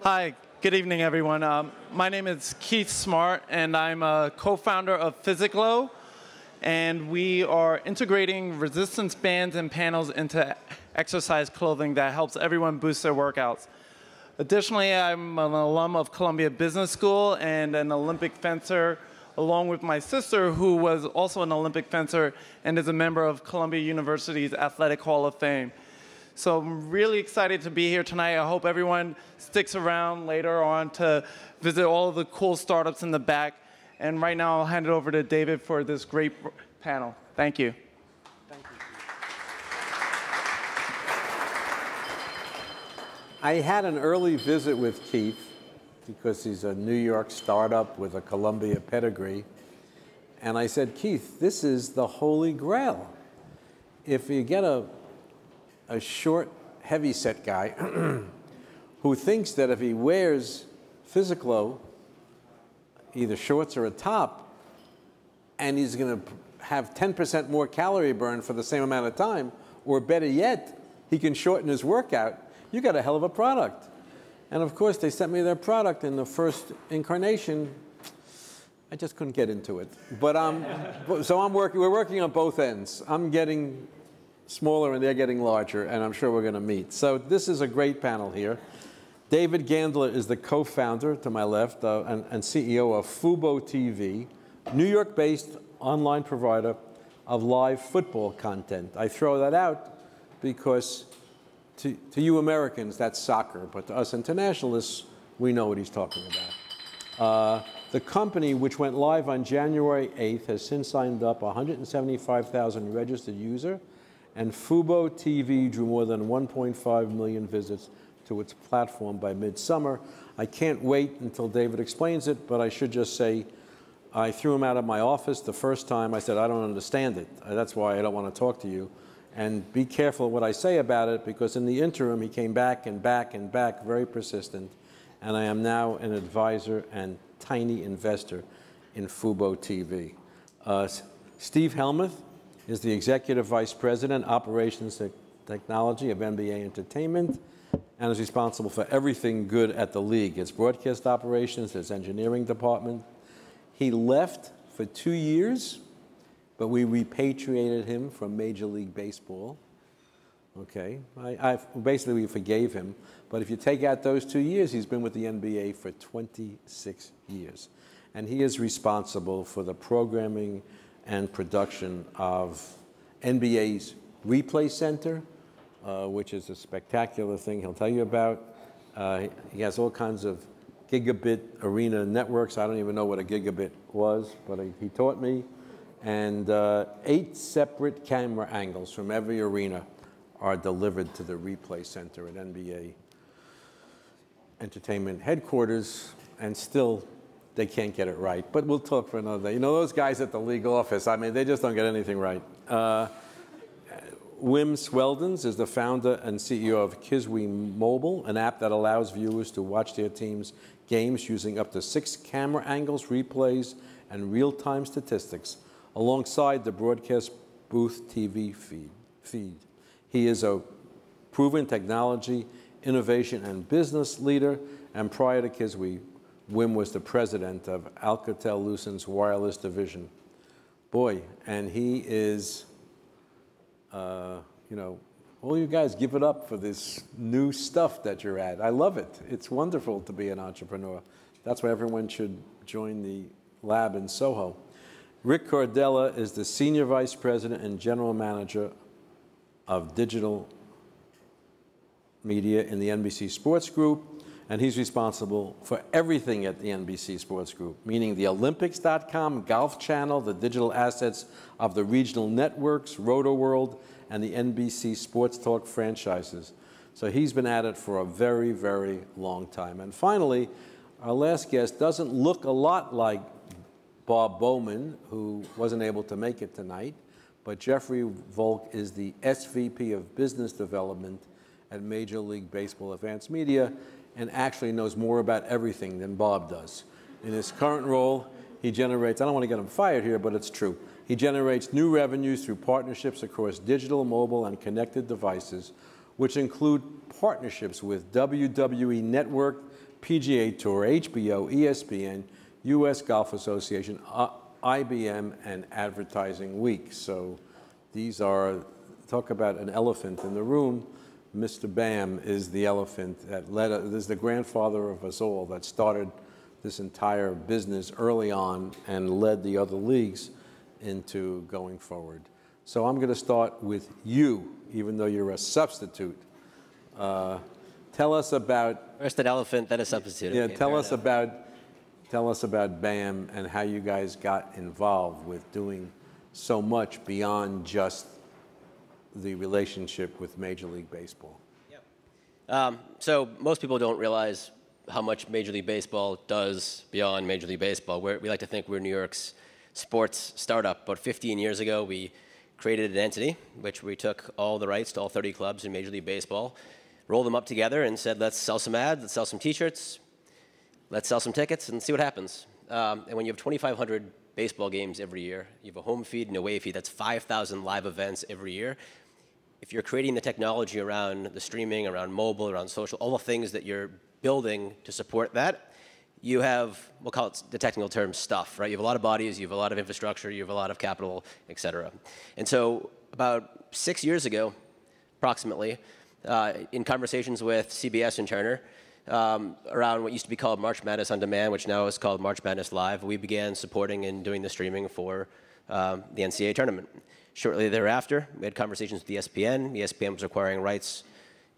Hi, good evening, everyone. My name is Keith Smart, and I'm a co-founder of Physiclo, and we are integrating resistance bands and panels into exercise clothing that helps everyone boost their workouts. Additionally, I'm an alum of Columbia Business School and an Olympic fencer, along with my sister, who was also an Olympic fencer and is a member of Columbia University's Athletic Hall of Fame. So I'm really excited to be here tonight. I hope everyone sticks around later on to visit all of the cool startups in the back. And right now, I'll hand it over to David for this great panel. Thank you. Thank you. I had an early visit with Keith because he's a New York startup with a Columbia pedigree. And I said, Keith, this is the holy grail. If you get a short, heavy-set guy who thinks that if he wears Physiclo, either shorts or a top, and he's going to have 10% more calorie burn for the same amount of time, or better yet, he can shorten his workout, you got a hell of a product. And of course, they sent me their product in the first incarnation. I just couldn't get into it. But so we're working on both ends. I'm getting smaller and they're getting larger, and I'm sure we're going to meet. So this is a great panel here. David Gandler is the co-founder, to my left, and CEO of fuboTV, New York-based online provider of live football content. I throw that out because to you Americans, that's soccer, but to us internationalists, we know what he's talking about. The company, which went live on January 8th, has since signed up 175,000 registered users, and fuboTV drew more than 1.5 million visits to its platform by midsummer. I can't wait until David explains it, but I should just say I threw him out of my office the first time. I said, I don't understand it. That's why I don't want to talk to you. And be careful what I say about it, because in the interim, he came back and back and back, very persistent. And I am now an advisor and tiny investor in fuboTV. Steve Hellmuth is the Executive Vice President, Operations Technology of NBA Entertainment, and is responsible for everything good at the league, its broadcast operations, its engineering department. He left for 2 years, but we repatriated him from Major League Baseball. Okay, basically we forgave him, but if you take out those 2 years, he's been with the NBA for 26 years. And he is responsible for the programming and production of NBA's Replay Center, which is a spectacular thing he'll tell you about. He has all kinds of gigabit arena networks. I don't even know what a gigabit was, but he taught me. And 8 separate camera angles from every arena are delivered to the Replay Center at NBA Entertainment headquarters, and still they can't get it right. But we'll talk for another day. You know, those guys at the league office, I mean, they just don't get anything right. Wim Sweldens is the founder and CEO of KSB Mobile, an app that allows viewers to watch their team's games using up to 6 camera angles, replays, and real-time statistics, alongside the broadcast booth TV feed. He is a proven technology, innovation, and business leader, and prior to KSB, Wim was the president of Alcatel-Lucent's wireless division. Boy, and he is, you know, all you guys give it up for this new stuff that you're at. I love it. It's wonderful to be an entrepreneur. That's why everyone should join the lab in Soho. Rick Cordella is the Senior Vice President and General Manager of Digital Media in the NBC Sports Group, and he's responsible for everything at the NBC Sports Group, meaning the Olympics.com, Golf Channel, the digital assets of the regional networks, Roto World, and the NBC Sports Talk franchises. So he's been at it for a very, very long time. And finally, our last guest doesn't look a lot like Bob Bowman, who wasn't able to make it tonight, but Jeffrey Volk is the SVP of Business Development at Major League Baseball Advanced Media, and actually knows more about everything than Bob does. In his current role, he generates, I don't want to get him fired here, but it's true. He generates new revenues through partnerships across digital, mobile, and connected devices, which include partnerships with WWE Network, PGA Tour, HBO, ESPN, U.S. Golf Association, IBM, and Advertising Week. So these are, talk about an elephant in the room. Mr. BAM is the elephant that is the grandfather of us all, that started this entire business early on and led the other leagues into going forward. So I'm going to start with you, even though you're a substitute. Tell us about... First an elephant, then a substitute. Yeah, okay, tell us about BAM and how you guys got involved with doing so much beyond just the relationship with Major League Baseball. Yep. So most people don't realize how much Major League Baseball does beyond Major League Baseball. We like to think we're New York's sports startup. About 15 years ago, we created an entity, which we took all the rights to all 30 clubs in Major League Baseball, rolled them up together and said, let's sell some ads, let's sell some T-shirts, let's sell some tickets and see what happens. And when you have 2,500 baseball games every year, you have a home feed and away feed, that's 5,000 live events every year. If you're creating the technology around the streaming, around mobile, around social, all the things that you're building to support that, you have, we'll call it the technical term, stuff, right? You have a lot of bodies, you have a lot of infrastructure, you have a lot of capital, et cetera. And so about 6 years ago, approximately, in conversations with CBS and Turner, around what used to be called March Madness On Demand, which now is called March Madness Live, we began supporting and doing the streaming for the NCAA tournament. Shortly thereafter, we had conversations with ESPN. ESPN was acquiring rights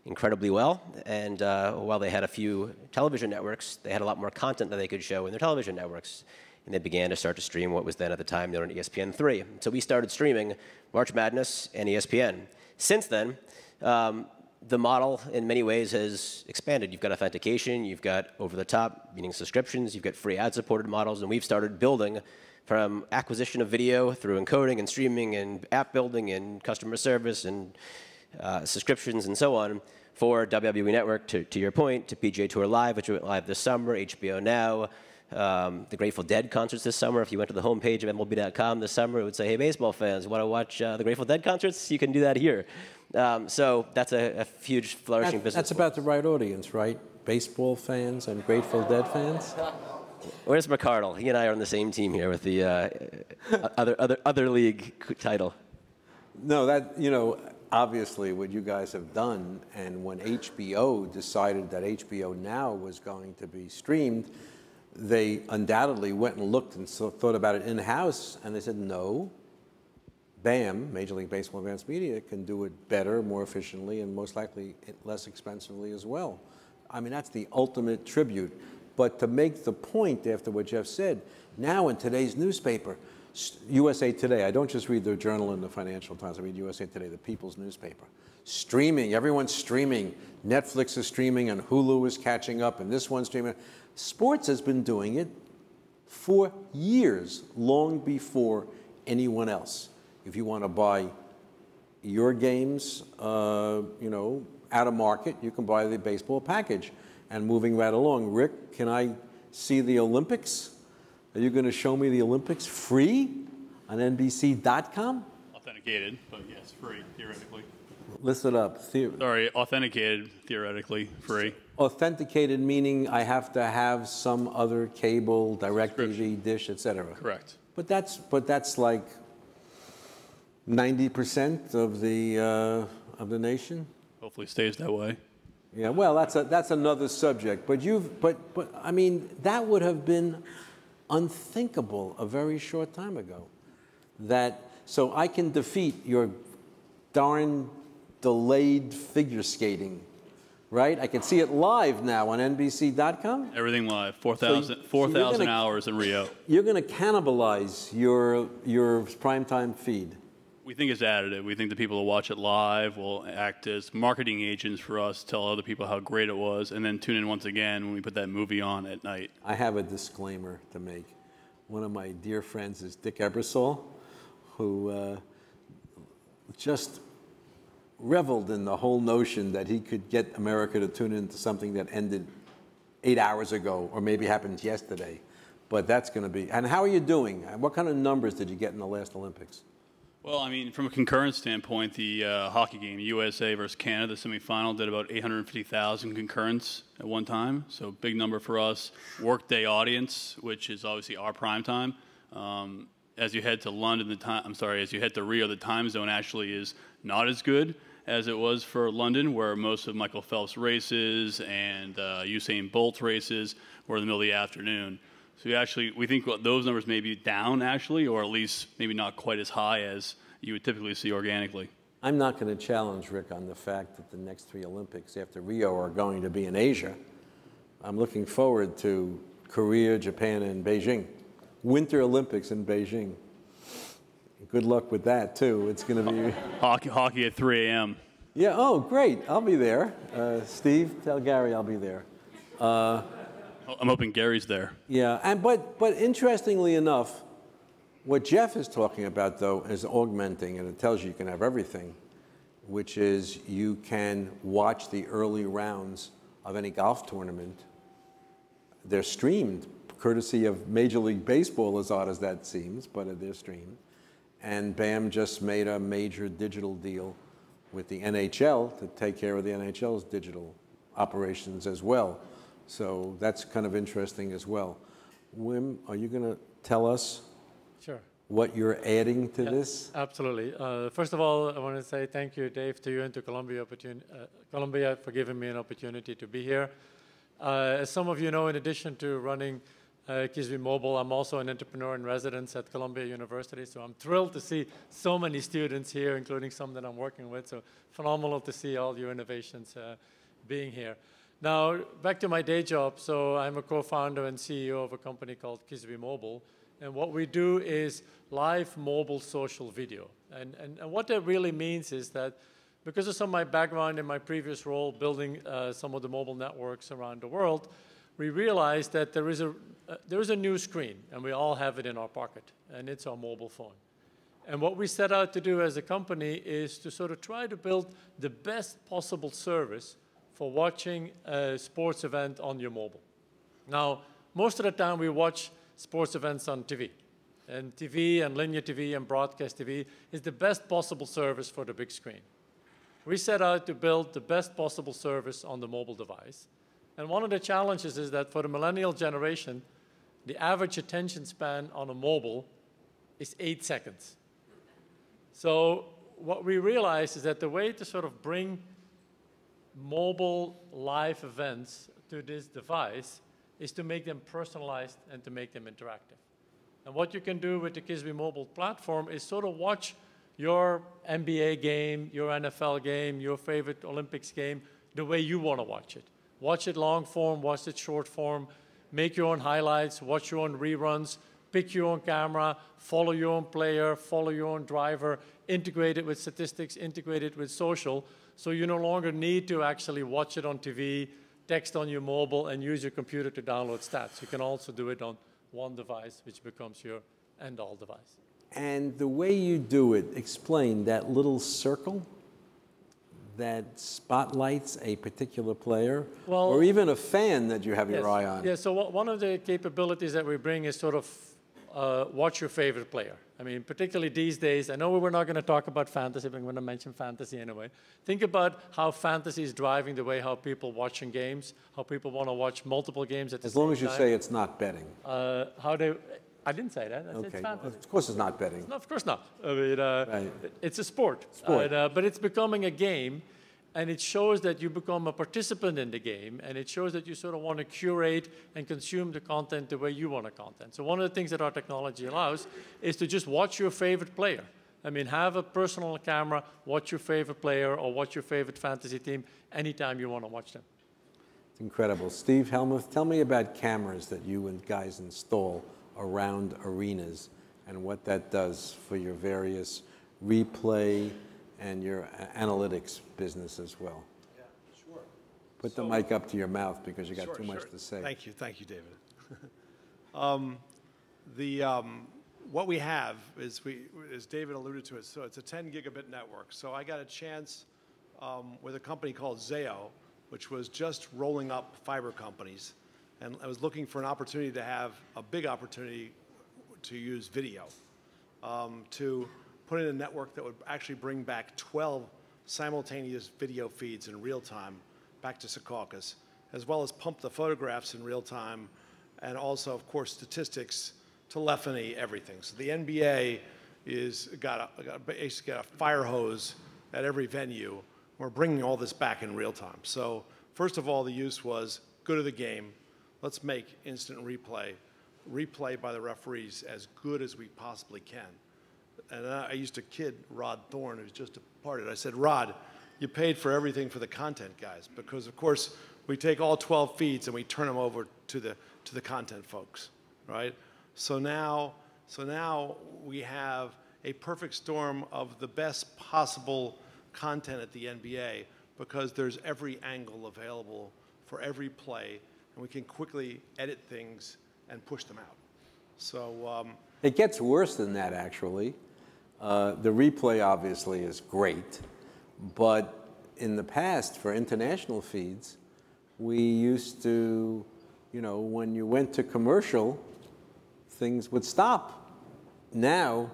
incredibly well, and while they had a few television networks, they had a lot more content that they could show in their television networks, and they began to start to stream what was then at the time known as ESPN3. So we started streaming March Madness and ESPN. Since then, the model in many ways has expanded. You've got authentication, you've got over-the-top, meaning subscriptions, you've got free ad-supported models, and we've started building from acquisition of video through encoding and streaming and app building and customer service and subscriptions and so on for WWE Network, to your point, to PGA Tour Live, which went live this summer, HBO Now, the Grateful Dead concerts this summer. If you went to the homepage of MLB.com this summer, it would say, hey, baseball fans, want to watch the Grateful Dead concerts? You can do that here. So that's a huge flourishing business. That's about the right audience, right? Baseball fans and Grateful Dead fans? Where's McCardle? He and I are on the same team here with the other league title. No, that, you know, obviously what you guys have done, and when HBO decided that HBO Now was going to be streamed, they undoubtedly went and looked and thought about it in-house, and they said, no, BAM, Major League Baseball Advanced Media, can do it better, more efficiently, and most likely less expensively as well. I mean, that's the ultimate tribute. But to make the point after what Jeff said, now in today's newspaper, USA Today, I don't just read the Journal and the Financial Times, I read USA Today, the people's newspaper. Streaming, everyone's streaming. Netflix is streaming and Hulu is catching up and this one's streaming. Sports has been doing it for years, long before anyone else. If you want to buy your games, you know, out of market, you can buy the baseball package. And moving right along, Rick, can I see the Olympics? Are you going to show me the Olympics free on NBC.com? Authenticated, but yes, free, theoretically. List it up. Sorry, authenticated, theoretically, free. Authenticated meaning I have to have some other cable, DirecTV, Dish, etc. Correct. But that's like 90% of the nation. Hopefully stays that way. Yeah, well, that's another subject. But I mean, that would have been unthinkable a very short time ago. So I can defeat your darn delayed figure skating, right? I can see it live now on NBC.com. Everything live, 4,000 hours in Rio. You're going to cannibalize your primetime feed. We think it's additive. We think the people who watch it live will act as marketing agents for us, tell other people how great it was, and then tune in once again when we put that movie on at night. I have a disclaimer to make. One of my dear friends is Dick Ebersol, who just reveled in the whole notion that he could get America to tune into something that ended 8 hours ago, or maybe happened yesterday. But that's going to be. And how are you doing? What kind of numbers did you get in the last Olympics? Well, I mean, from a concurrence standpoint, the hockey game, USA versus Canada, the semifinal, did about 850,000 concurrents at one time. So big number for us. Workday audience, which is obviously our prime time. As you head to London, as you head to Rio, the time zone actually is not as good as it was for London, where most of Michael Phelps' races and Usain Bolt races were in the middle of the afternoon. So we think those numbers may be down, actually, or at least maybe not quite as high as you would typically see organically. I'm not going to challenge Rick on the fact that the next 3 Olympics after Rio are going to be in Asia. I'm looking forward to Korea, Japan, and Beijing. Winter Olympics in Beijing. Good luck with that, too. It's going to be... Hockey at 3 a.m. Yeah, oh, great. I'll be there. Steve, tell Gary I'll be there. I'm hoping Gary's there. Yeah, but interestingly enough, what Jeff is talking about, though, is augmenting, and it tells you can have everything, which is you can watch the early rounds of any golf tournament. They're streamed, courtesy of Major League Baseball, as odd as that seems, but they're streamed. And BAM just made a major digital deal with the NHL to take care of the NHL's digital operations as well. So that's kind of interesting as well. Wim, are you going to tell us what you're adding to this? Absolutely. First of all, I want to say thank you, Dave, to you and to Columbia for giving me an opportunity to be here. As some of you know, in addition to running KSB Mobile, I'm also an entrepreneur in residence at Columbia University, so I'm thrilled to see so many students here, including some that I'm working with, so phenomenal to see all your innovations being here. Now, back to my day job. So I'm a co-founder and CEO of a company called KSB Mobile. And what we do is live mobile social video. And what that really means is that because of some of my background in my previous role building some of the mobile networks around the world, we realized that there is a new screen, and we all have it in our pocket, and it's our mobile phone. And what we set out to do as a company is to sort of try to build the best possible service for watching a sports event on your mobile. Now, most of the time we watch sports events on TV. And TV and linear TV and broadcast TV is the best possible service for the big screen. We set out to build the best possible service on the mobile device. And one of the challenges is that for the millennial generation, the average attention span on a mobile is 8 seconds. So what we realized is that the way to sort of bring mobile live events to this device is to make them personalized and to make them interactive. And what you can do with the KSB Mobile platform is sort of watch your NBA game, your NFL game, your favorite Olympics game, the way you want to watch it. Watch it long form, watch it short form, make your own highlights, watch your own reruns, pick your own camera, follow your own player, follow your own driver, integrate it with statistics, integrate it with social, so you no longer need to actually watch it on TV, text on your mobile, and use your computer to download stats. You can also do it on one device, which becomes your end-all device. And the way you do it, explain that little circle that spotlights a particular player, or even a fan that you have your eye on. Yeah, so one of the capabilities that we bring is sort of watch your favorite player. I mean, particularly these days, I know we're not going to talk about fantasy, but I'm going to mention fantasy anyway. Think about how fantasy is driving the way how people watching games, how people want to watch multiple games at the same time. As long as you say it's not betting. I didn't say that. I said it's fantasy. Of course it's not betting. No, of course not. I mean, it's a sport. But it's becoming a game, and it shows that you become a participant in the game, and it shows that you sort of want to curate and consume the content the way you want the content. So one of the things that our technology allows is to just watch your favorite player. I mean, have a personal camera, watch your favorite player, or watch your favorite fantasy team anytime you want to watch them. It's incredible. Steve, Hellmuth, tell me about cameras that you and guys install around arenas and what that does for your various replay and your analytics business as well. Yeah, sure. Put the mic up to your mouth because you got too much to say. Thank you, David. What we have is, as David alluded to it, so it's a 10 gigabit network. So I got a chance with a company called Zayo, which was just rolling up fiber companies. And I was looking for an opportunity to have a big opportunity to use video, to put in a network that would actually bring back 12 simultaneous video feeds in real time back to Secaucus, as well as pump the photographs in real time, and also, of course, statistics, telephony, everything. So the NBA is basically got a fire hose at every venue. We're bringing all this back in real time. So first of all, the use was good of the game. Let's make instant replay by the referees as good as we possibly can. And I used to kid Rod Thorne, who's just departed. I said, Rod, you paid for everything for the content guys, because of course we take all 12 feeds and we turn them over to the content folks, right? So now we have a perfect storm of the best possible content at the NBA, because there's every angle available for every play, and we can quickly edit things and push them out. So it gets worse than that, actually. The replay obviously is great, but in the past, for international feeds, we used to, you know, when you went to commercial, things would stop. Now,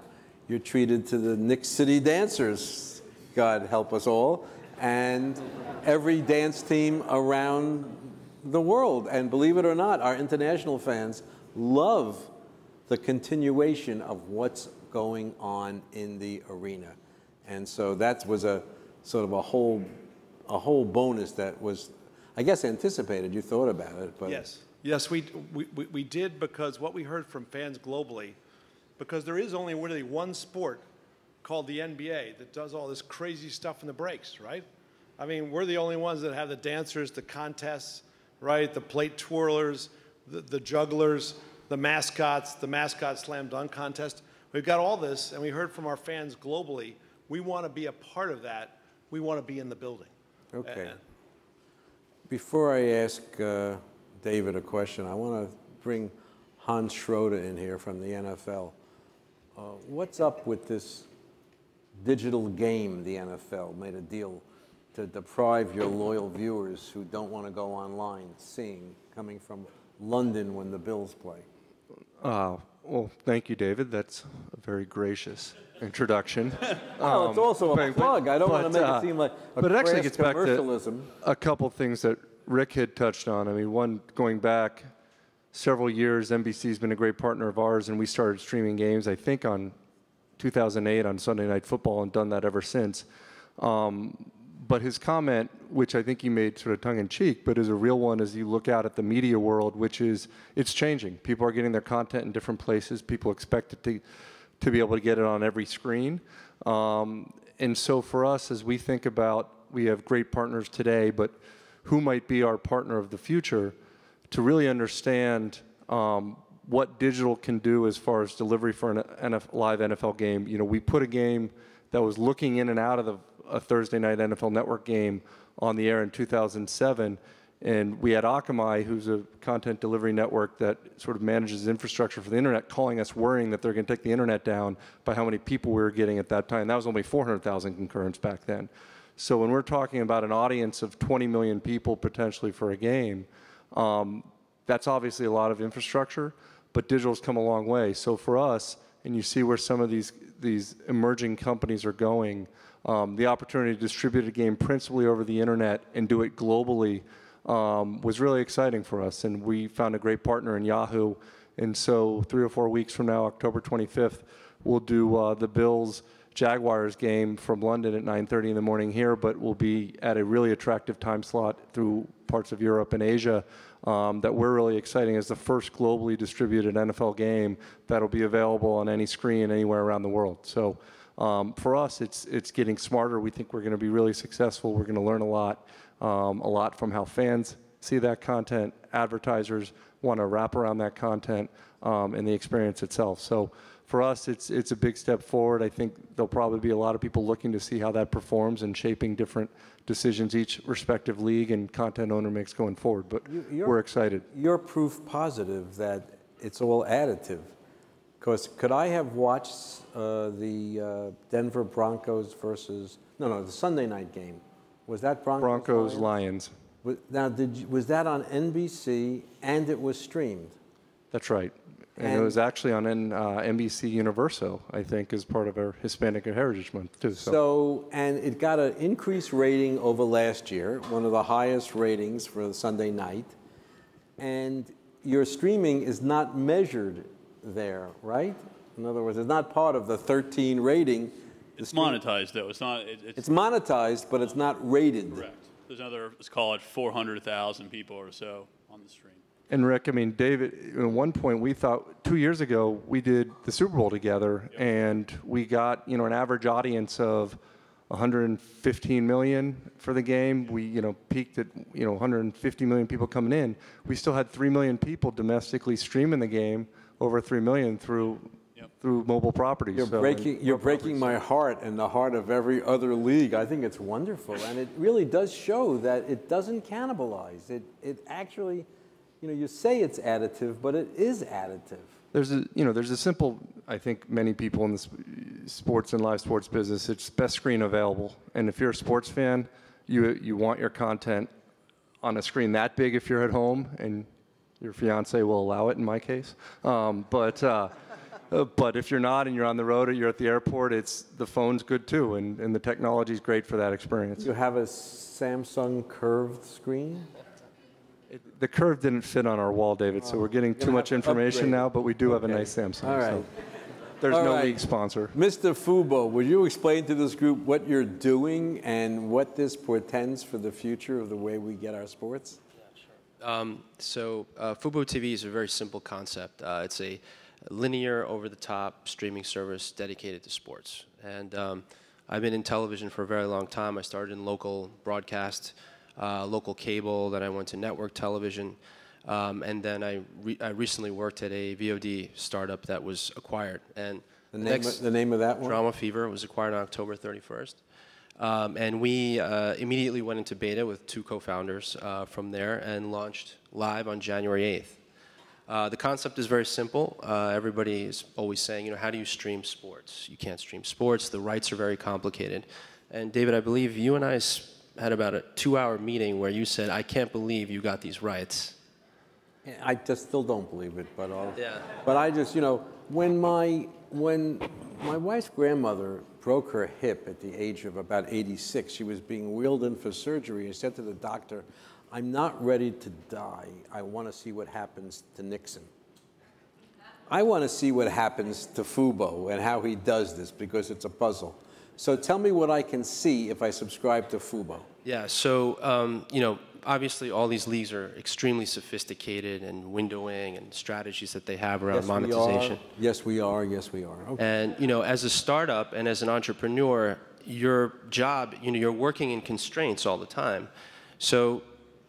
you're treated to the Nick City Dancers, God help us all, and every dance team around the world. And believe it or not, our international fans love the continuation of what's going on in the arena. And so that was a sort of a whole bonus that was, I guess, anticipated. You thought about it, but yes, we did, because what we heard from fans globally, because there is only really one sport called the NBA that does all this crazy stuff in the breaks, right? I mean, we're the only ones that have the dancers, the contests, right? The plate twirlers, the jugglers, the mascot slam dunk contest. We've got all this, and we heard from our fans globally. We want to be a part of that. We want to be in the building. Okay. Before I ask David a question, I want to bring Hans Schroeder in here from the NFL. What's up with this digital game the NFL made a deal to deprive your loyal viewers who don't want to go online coming from London when the Bills play? Well, thank you, David. That's a very gracious introduction. Oh, it's also a plug. I don't want to make it seem like but it actually gets back commercialism. To a couple things that Rick had touched on. I mean, one, going back several years, NBC's been a great partner of ours, and we started streaming games, I think, on 2008 on Sunday Night Football, and done that ever since. But his comment, which I think he made sort of tongue-in-cheek, but is a real one as you look out at the media world, which is, it's changing. People are getting their content in different places. People expect it to be able to get it on every screen. And so for us, as we think about, we have great partners today, but who might be our partner of the future, to really understand what digital can do as far as delivery for a live NFL game. You know, we put a game that was looking in and out of a Thursday night NFL Network game on the air in 2007, and we had Akamai, who's a content delivery network that sort of manages infrastructure for the internet, calling us worrying that they're going to take the internet down by how many people we were getting at that time. That was only 400,000 concurrents back then. So when we're talking about an audience of 20 million people potentially for a game, that's obviously a lot of infrastructure, but digital's come a long way. So for us, and you see where some of these emerging companies are going, the opportunity to distribute a game principally over the internet and do it globally was really exciting for us. And we found a great partner in Yahoo. And so 3 or 4 weeks from now, October 25th, we'll do the Bills-Jaguars game from London at 9:30 in the morning here, but we'll be at a really attractive time slot through parts of Europe and Asia that we're really exciting as the first globally distributed NFL game that'll be available on any screen anywhere around the world. So for us, it's getting smarter. We think we're going to be really successful. We're going to learn a lot from how fans see that content, advertisers want to wrap around that content, and the experience itself. So for us, it's a big step forward. I think there'll probably be a lot of people looking to see how that performs and shaping different decisions each respective league and content owner makes going forward. But we're excited. You're proof positive that it's all additive. Because could I have watched the Denver Broncos versus, the Sunday night game? Was that Broncos Lions? Now, was that on NBC and it was streamed? That's right. And it was actually on NBC Universo, I think, as part of our Hispanic Heritage Month, too. And it got an increased rating over last year, one of the highest ratings for the Sunday night. And your streaming is not measured there, right? In other words, it's not part of the 13 rating. It's monetized, though. It's not. It's monetized, but it's not rated. Correct. There's another, let's call it 400,000 people or so on the stream. And Rick, I mean, David, at one point we thought 2 years ago we did the Super Bowl together, and we got an average audience of 115 million for the game. We peaked at 150 million people coming in. We still had 3 million people domestically streaming the game, over 3 million through mobile properties. You're breaking my heart and the heart of every other league. I think it's wonderful, and it really does show that it doesn't cannibalize. It actually. You say it's additive, but it is additive. There's a simple, I think many people in the sports and live sports business, it's best screen available. And if you're a sports fan, you want your content on a screen that big if you're at home, and your fiance will allow it in my case. But if you're not and you're on the road or you're at the airport, the phone's good too, and the technology's great for that experience. You have a Samsung curved screen? The curve didn't fit on our wall, David, so we're getting too much information now, but we do have a nice Samsung. All right. So there's no league sponsor. Mr. Fubo, would you explain to this group what you're doing and what this portends for the future of the way we get our sports? Yeah, sure. fuboTV is a very simple concept. It's a linear, over-the-top streaming service dedicated to sports. And I've been in television for a very long time. I started in local broadcast, local cable, then I went to network television, and then I recently worked at a VOD startup that was acquired. And the name of that one? Drama Fever was acquired on October 31st. And we immediately went into beta with 2 co-founders from there and launched live on January 8th. The concept is very simple. Everybody is always saying, how do you stream sports? You can't stream sports. The rights are very complicated. And David, I believe you and I had about a 2-hour meeting where you said, I can't believe you got these rights. I just still don't believe it, but yeah. But I just, when my wife's grandmother broke her hip at the age of about 86, she was being wheeled in for surgery. I said to the doctor, I'm not ready to die. I want to see what happens to Nixon. I want to see what happens to Fubo and how he does this, because it's a puzzle. So tell me what I can see if I subscribe to Fubo. Yeah, so, obviously all these leagues are extremely sophisticated and windowing and strategies that they have around monetization. Yes, we are. Yes, we are. Okay. And, as a startup and as an entrepreneur, your job, you're working in constraints all the time. So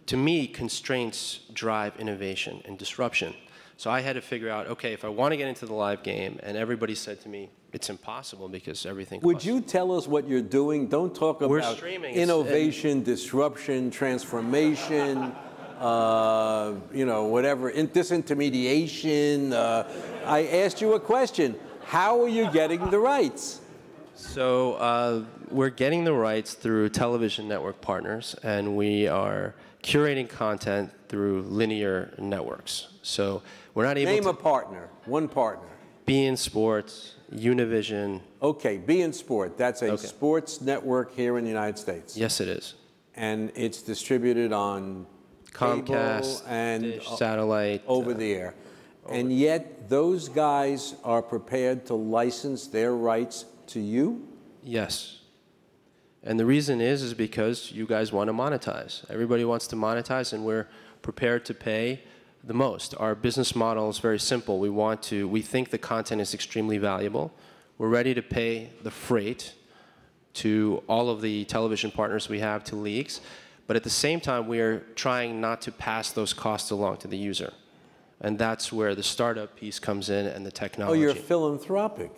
to me, constraints drive innovation and disruption. So I had to figure out, okay, if I want to get into the live game, and everybody said to me, it's impossible because everything costs. Would you tell us what you're doing? Don't talk about innovation, disruption, transformation, whatever, disintermediation. I asked you a question. How are you getting the rights? So we're getting the rights through television network partners, and we are curating content through linear networks. So we're not able to... Name a partner, one partner. beIN Sports, Univision. Okay, beIN Sport. That's a sports network here in the United States. Yes, it is. And it's distributed on Comcast, cable and Dish, satellite. Over the air. And yet those guys are prepared to license their rights to you? Yes. And the reason is because you guys want to monetize. Everybody wants to monetize, and we're prepared to pay the most. Our business model is very simple. We think the content is extremely valuable. We're ready to pay the freight to all of the television partners we have, to leagues. But at the same time, we're trying not to pass those costs along to the user. And that's where the startup piece comes in, and the technology. Oh, you're philanthropic.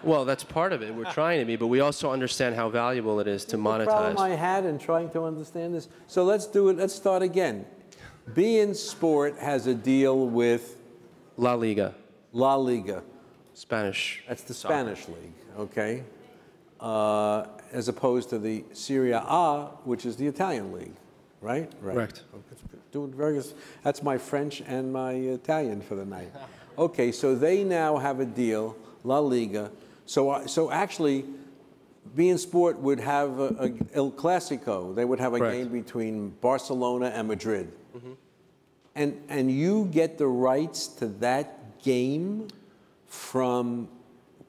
Well, that's part of it. We're trying to be, but we also understand how valuable it is to monetize. The problem I had in trying to understand this. So let's do it. Let's start again. beIN Sport has a deal with La Liga. La Liga. Spanish. That's the soccer. Spanish league, okay? As opposed to the Serie A, which is the Italian league, right? Right. Correct. doing very good. That's my French and my Italian for the night. Okay, so they now have a deal, La Liga. So actually, beIN Sport would have a El Clasico. They would have a game between Barcelona and Madrid. And you get the rights to that game from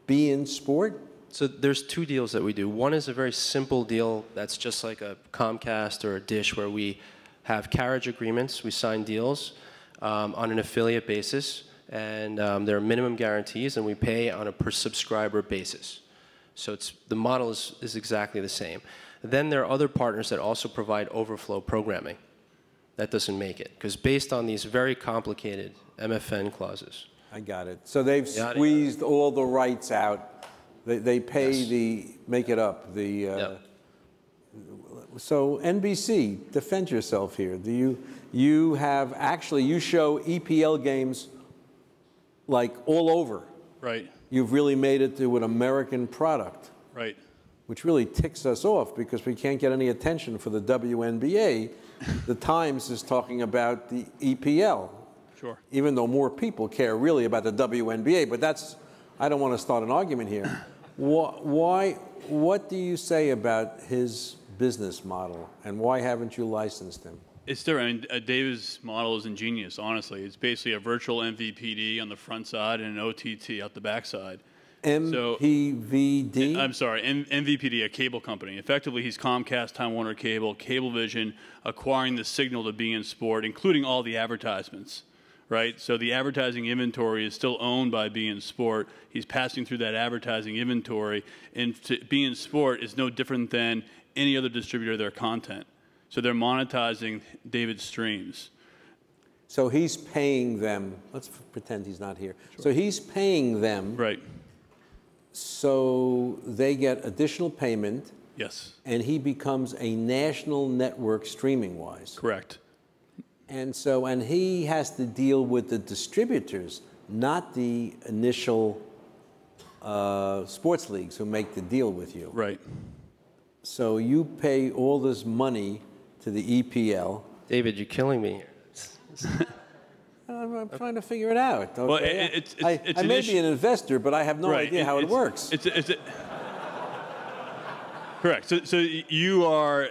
beIN Sport? So there's two deals that we do. One is a very simple deal that's just like a Comcast or a Dish, where we have carriage agreements. We sign deals on an affiliate basis, and there are minimum guarantees, and we pay on a per subscriber basis. So the model is exactly the same. Then there are other partners that also provide overflow programming. That doesn't make it, because based on these very complicated MFN clauses. I got it. So they've squeezed all the rights out. They pay make it up. So NBC, defend yourself here. You have actually, you show EPL games like all over. Right. You've really made it to an American product. Right. Which really ticks us off because we can't get any attention for the WNBA. The Times is talking about the EPL. Sure. Even though more people care really about the WNBA, but that's, I don't want to start an argument here. What do you say about his business model, and why haven't you licensed him? It's different. I mean, Dave's model is ingenious, honestly. It's basically a virtual MVPD on the front side and an OTT out the back side. MPVD? I'm sorry, MVPD, a cable company. Effectively, he's Comcast, Time Warner Cable, Cablevision, acquiring the signal to beIN Sport, including all the advertisements. Right? So the advertising inventory is still owned by beIN Sport. He's passing through that advertising inventory, and beIN Sport is no different than any other distributor of their content. So they're monetizing David's streams. So he's paying them. Let's pretend he's not here. Sure. So he's paying them. Right. So they get additional payment. Yes. And he becomes a national network streaming-wise. Correct. And so, and he has to deal with the distributors, not the initial sports leagues who make the deal with you. Right. So you pay all this money to the EPL. David, you're killing me here. I'm trying to figure it out. Okay? Well, I may be an investor, but I have no idea how it works. Correct. So you are,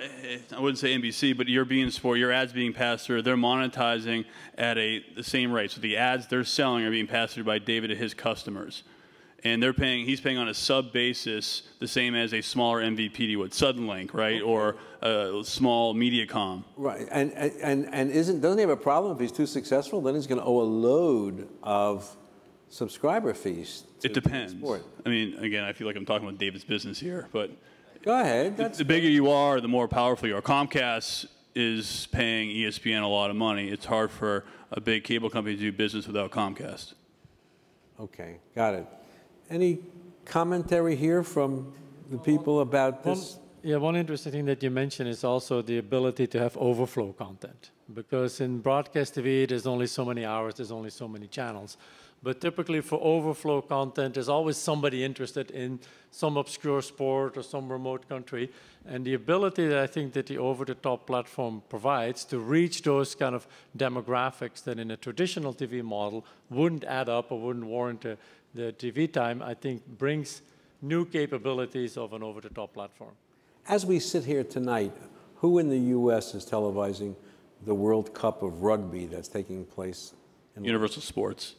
I wouldn't say NBC, but you're beIN Sport, your ads being passed through, they're monetizing at the same rate. So the ads they're selling are being passed through by David to his customers. And he's paying on a sub basis the same as a smaller MVPD would, Suddenlink, right? Or a small Mediacom. Right. And doesn't he have a problem if he's too successful? Then he's going to owe a load of subscriber fees. It depends. I mean, again, I feel like I'm talking about David's business here, but go ahead. The bigger you are, the more powerful you are. Comcast is paying ESPN a lot of money. It's hard for a big cable company to do business without Comcast. Okay, got it. Any commentary here from the people about this? One interesting thing that you mentioned is also the ability to have overflow content. Because in broadcast TV, there's only so many hours, there's only so many channels. But typically for overflow content, there's always somebody interested in some obscure sport or some remote country. And the ability that I think that the over-the-top platform provides to reach those kind of demographics that in a traditional TV model wouldn't add up or wouldn't warrant the TV time, I think brings new capabilities of an over-the-top platform. As we sit here tonight, who in the U.S. is televising the World Cup of Rugby that's taking place? Universal Sports.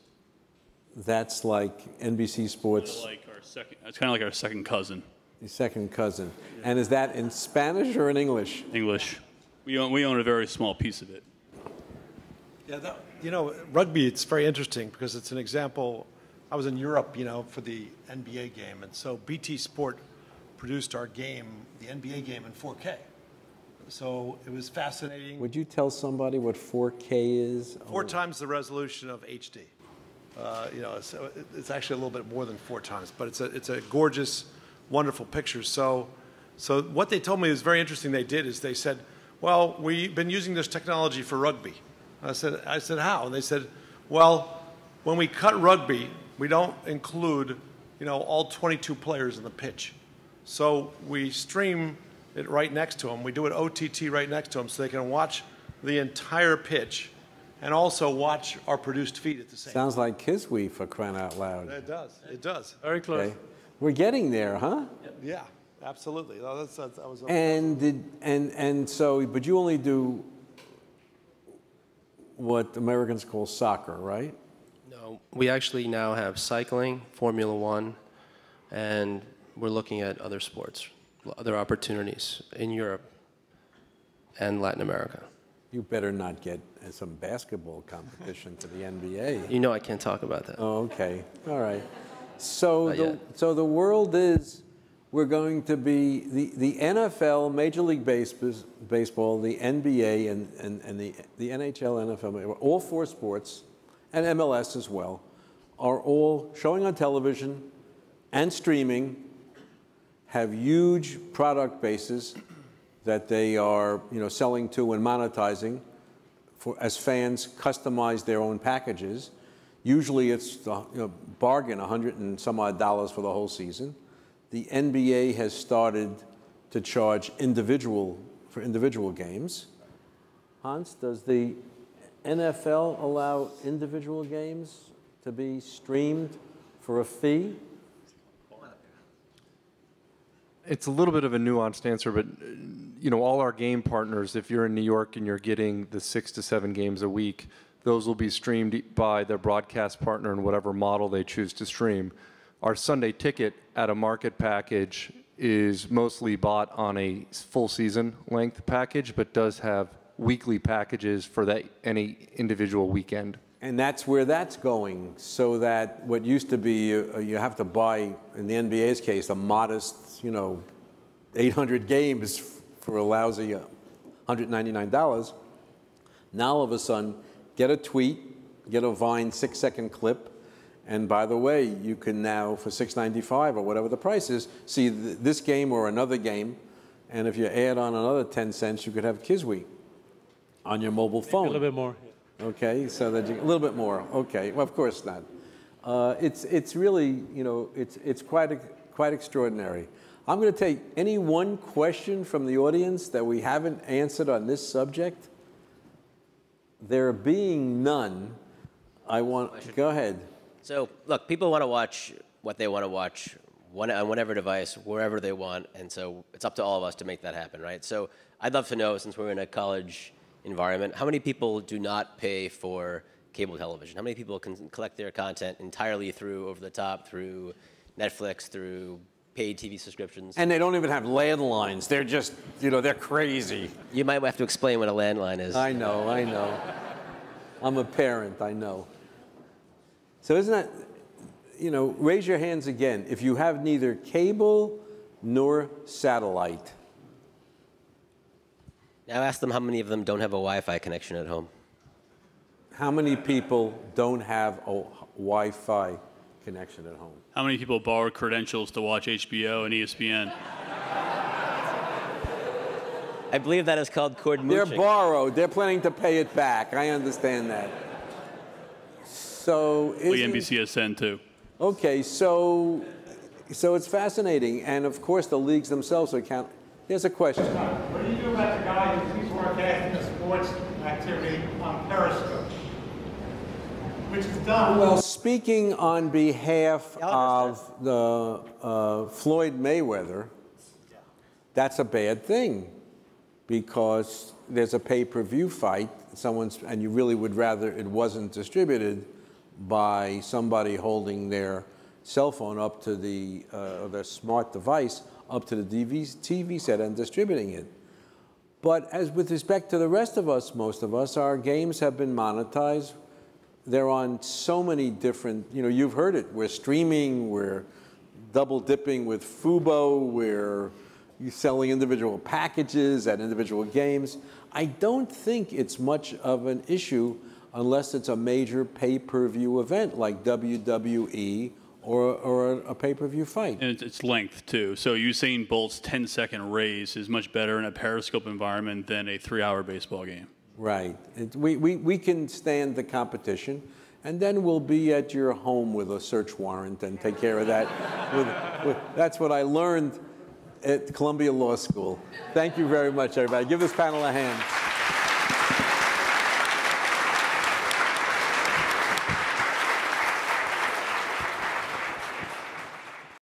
That's like NBC Sports. It's kind of like our second cousin. The second cousin. And is that in Spanish or in English? English. We own a very small piece of it. Yeah, you know, rugby, it's very interesting because it's an example. I was in Europe, you know, for the NBA game, and so BT Sport produced our game, the NBA game, in 4K. So it was fascinating. Would you tell somebody what 4K is? 4 times the resolution of HD. You know, so it's actually a little bit more than 4 times, but it's a gorgeous, wonderful picture. So what they told me is very interesting. They did is they said, well, we've been using this technology for rugby. I said how? And they said, well, when we cut rugby, we don't include, you know, all 22 players in the pitch. So we stream it right next to them. We do it OTT right next to them so they can watch the entire pitch and also watch our produced feed at the same time. Sounds like Kiswe for crying out loud. It does. It does. Very close. Okay. We're getting there, huh? Yeah, absolutely. No, that was But you only do what Americans call soccer, right? No, we actually now have cycling, Formula One, and we're looking at other sports, other opportunities in Europe and Latin America. You better not get some basketball competition to the NBA. You know I can't talk about that. Oh, okay. All right. So Not yet. so the world is, we're going to be, the NFL, Major League Baseball, the NBA, and the NHL, NFL, all four sports, and MLS as well, are all showing on television and streaming, have huge product bases that they are, selling to and monetizing as fans customize their own packages. Usually it's the bargain, $100 and some odd for the whole season. The NBA has started to charge for individual games. Hans, does the NFL allow individual games to be streamed for a fee? It's a little bit of a nuanced answer, but all our game partners, if you're in New York and you're getting the 6 to 7 games a week, those will be streamed by their broadcast partner in whatever model they choose to stream. Our Sunday ticket at a market package is mostly bought on a full season length package, but does have weekly packages for any individual weekend. And that's where that's going, so that what used to be you have to buy, in the NBA's case, a modest, 800 games for a lousy $199. Now all of a sudden, get a tweet, get a Vine 6-second clip, and by the way, you can now, for $6.95 or whatever the price is, see this game or another game, and if you add on another 10 cents, you could have Kiswe on your mobile phone. A little bit more. Okay, so that a little bit more. Okay, well, of course not. It's really, it's quite extraordinary. I'm going to take any one question from the audience that we haven't answered on this subject. There being none, go ahead. So, look, people want to watch what they want to watch on whatever device, wherever they want, and so it's up to all of us to make that happen, right? So I'd love to know, since we're in a college environment, how many people do not pay for cable television? How many people can collect their content entirely through over-the-top, through Netflix, through paid TV subscriptions? And they don't even have landlines. They're just, they're crazy. You might have to explain what a landline is. I know. I'm a parent, I know. So isn't that, raise your hands again if you have neither cable nor satellite. Now ask them how many of them don't have a Wi-Fi connection at home. How many people don't have a Wi-Fi connection at home? How many people borrow credentials to watch HBO and ESPN? I believe that is called cord mooching. They're borrowed. They're planning to pay it back. I understand that. So NBCSN too. Okay, so it's fascinating, and of course the leagues themselves are count. There's a question. What do you do about the guy who's broadcasting a sports activity on Periscope, which is done? Well, speaking on behalf of the Floyd Mayweather, that's a bad thing, because there's a pay-per-view fight. And you really would rather it wasn't distributed by somebody holding their cell phone up to their smart device up to the TV set and distributing it. But as with respect to the rest of us, most of us, our games have been monetized. They're on so many different, you've heard it. We're streaming, we're double dipping with Fubo, we're selling individual packages at individual games. I don't think it's much of an issue unless it's a major pay-per-view event like WWE or a pay-per-view fight. And it's length, too. So Usain Bolt's 10-second race is much better in a Periscope environment than a 3-hour baseball game. Right. We can stand the competition, and then we'll be at your home with a search warrant and take care of that. That's what I learned at Columbia Law School. Thank you very much, everybody. Give this panel a hand.